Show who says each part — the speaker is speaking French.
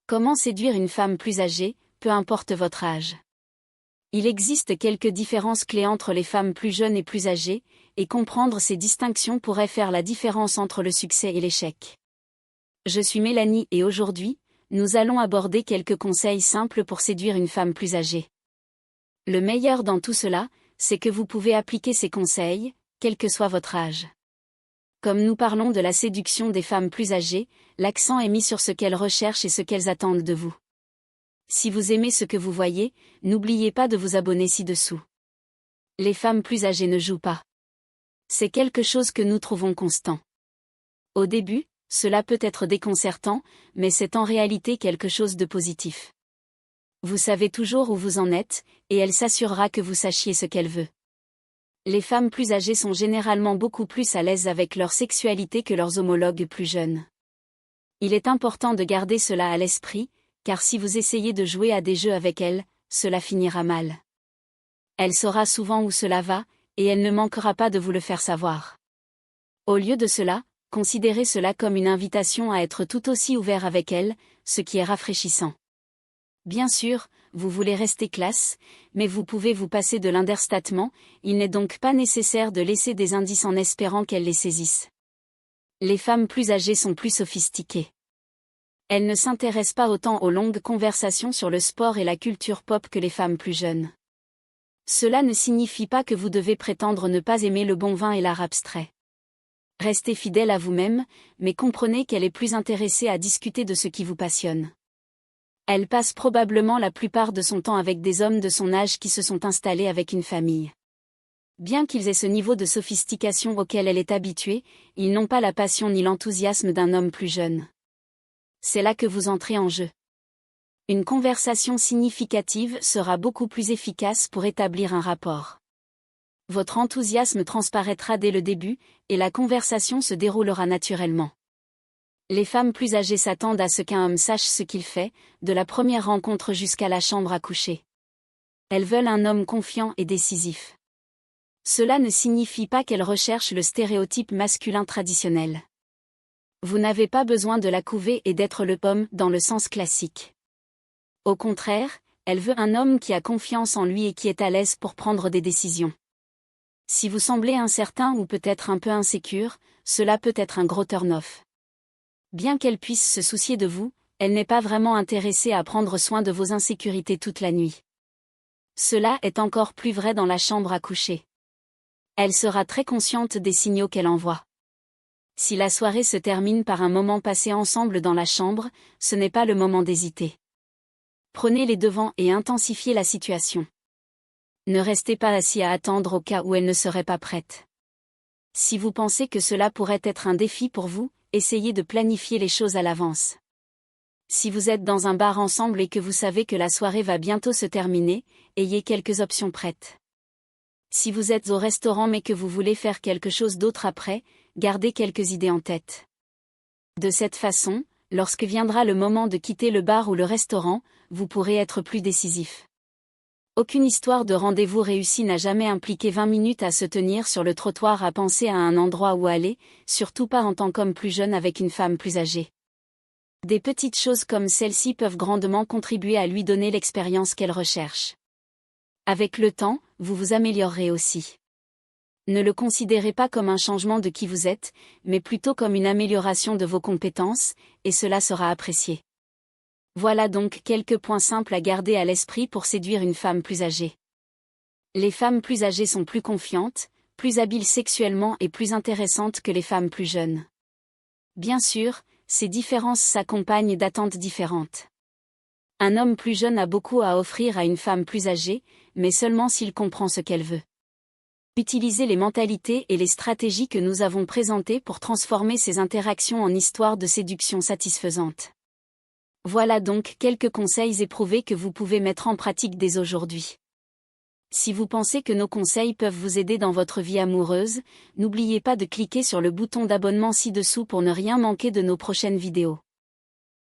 Speaker 1: Comment séduire une femme plus âgée, peu importe votre âge? Il existe quelques différences clés entre les femmes plus jeunes et plus âgées, et comprendre ces distinctions pourrait faire la différence entre le succès et l'échec. Je suis Mélanie et aujourd'hui, nous allons aborder quelques conseils simples pour séduire une femme plus âgée. Le meilleur dans tout cela, c'est que vous pouvez appliquer ces conseils, quel que soit votre âge. Comme nous parlons de la séduction des femmes plus âgées, l'accent est mis sur ce qu'elles recherchent et ce qu'elles attendent de vous. Si vous aimez ce que vous voyez, n'oubliez pas de vous abonner ci-dessous. Les femmes plus âgées ne jouent pas. C'est quelque chose que nous trouvons constant. Au début, cela peut être déconcertant, mais c'est en réalité quelque chose de positif. Vous savez toujours où vous en êtes, et elle s'assurera que vous sachiez ce qu'elle veut. Les femmes plus âgées sont généralement beaucoup plus à l'aise avec leur sexualité que leurs homologues plus jeunes. Il est important de garder cela à l'esprit, car si vous essayez de jouer à des jeux avec elle, cela finira mal. Elle saura souvent où cela va, et elle ne manquera pas de vous le faire savoir. Au lieu de cela, considérez cela comme une invitation à être tout aussi ouvert avec elle, ce qui est rafraîchissant. Bien sûr, vous voulez rester classe, mais vous pouvez vous passer de l'understatement, il n'est donc pas nécessaire de laisser des indices en espérant qu'elle les saisisse. Les femmes plus âgées sont plus sophistiquées. Elles ne s'intéressent pas autant aux longues conversations sur le sport et la culture pop que les femmes plus jeunes. Cela ne signifie pas que vous devez prétendre ne pas aimer le bon vin et l'art abstrait. Restez fidèle à vous-même, mais comprenez qu'elle est plus intéressée à discuter de ce qui vous passionne. Elle passe probablement la plupart de son temps avec des hommes de son âge qui se sont installés avec une famille. Bien qu'ils aient ce niveau de sophistication auquel elle est habituée, ils n'ont pas la passion ni l'enthousiasme d'un homme plus jeune. C'est là que vous entrez en jeu. Une conversation significative sera beaucoup plus efficace pour établir un rapport. Votre enthousiasme transparaîtra dès le début, et la conversation se déroulera naturellement. Les femmes plus âgées s'attendent à ce qu'un homme sache ce qu'il fait, de la première rencontre jusqu'à la chambre à coucher. Elles veulent un homme confiant et décisif. Cela ne signifie pas qu'elles recherchent le stéréotype masculin traditionnel. Vous n'avez pas besoin de la couver et d'être le homme dans le sens classique. Au contraire, elle veut un homme qui a confiance en lui et qui est à l'aise pour prendre des décisions. Si vous semblez incertain ou peut-être un peu insécure, cela peut être un gros turn-off. Bien qu'elle puisse se soucier de vous, elle n'est pas vraiment intéressée à prendre soin de vos insécurités toute la nuit. Cela est encore plus vrai dans la chambre à coucher. Elle sera très consciente des signaux qu'elle envoie. Si la soirée se termine par un moment passé ensemble dans la chambre, ce n'est pas le moment d'hésiter. Prenez les devants et intensifiez la situation. Ne restez pas assis à attendre au cas où elle ne serait pas prête. Si vous pensez que cela pourrait être un défi pour vous, essayez de planifier les choses à l'avance. Si vous êtes dans un bar ensemble et que vous savez que la soirée va bientôt se terminer, ayez quelques options prêtes. Si vous êtes au restaurant mais que vous voulez faire quelque chose d'autre après, gardez quelques idées en tête. De cette façon, lorsque viendra le moment de quitter le bar ou le restaurant, vous pourrez être plus décisif. Aucune histoire de rendez-vous réussi n'a jamais impliqué 20 minutes à se tenir sur le trottoir à penser à un endroit où aller, surtout pas en tant qu'homme plus jeune avec une femme plus âgée. Des petites choses comme celle-ci peuvent grandement contribuer à lui donner l'expérience qu'elle recherche. Avec le temps, vous vous améliorerez aussi. Ne le considérez pas comme un changement de qui vous êtes, mais plutôt comme une amélioration de vos compétences, et cela sera apprécié. Voilà donc quelques points simples à garder à l'esprit pour séduire une femme plus âgée. Les femmes plus âgées sont plus confiantes, plus habiles sexuellement et plus intéressantes que les femmes plus jeunes. Bien sûr, ces différences s'accompagnent d'attentes différentes. Un homme plus jeune a beaucoup à offrir à une femme plus âgée, mais seulement s'il comprend ce qu'elle veut. Utilisez les mentalités et les stratégies que nous avons présentées pour transformer ces interactions en histoires de séduction satisfaisantes. Voilà donc quelques conseils éprouvés que vous pouvez mettre en pratique dès aujourd'hui. Si vous pensez que nos conseils peuvent vous aider dans votre vie amoureuse, n'oubliez pas de cliquer sur le bouton d'abonnement ci-dessous pour ne rien manquer de nos prochaines vidéos.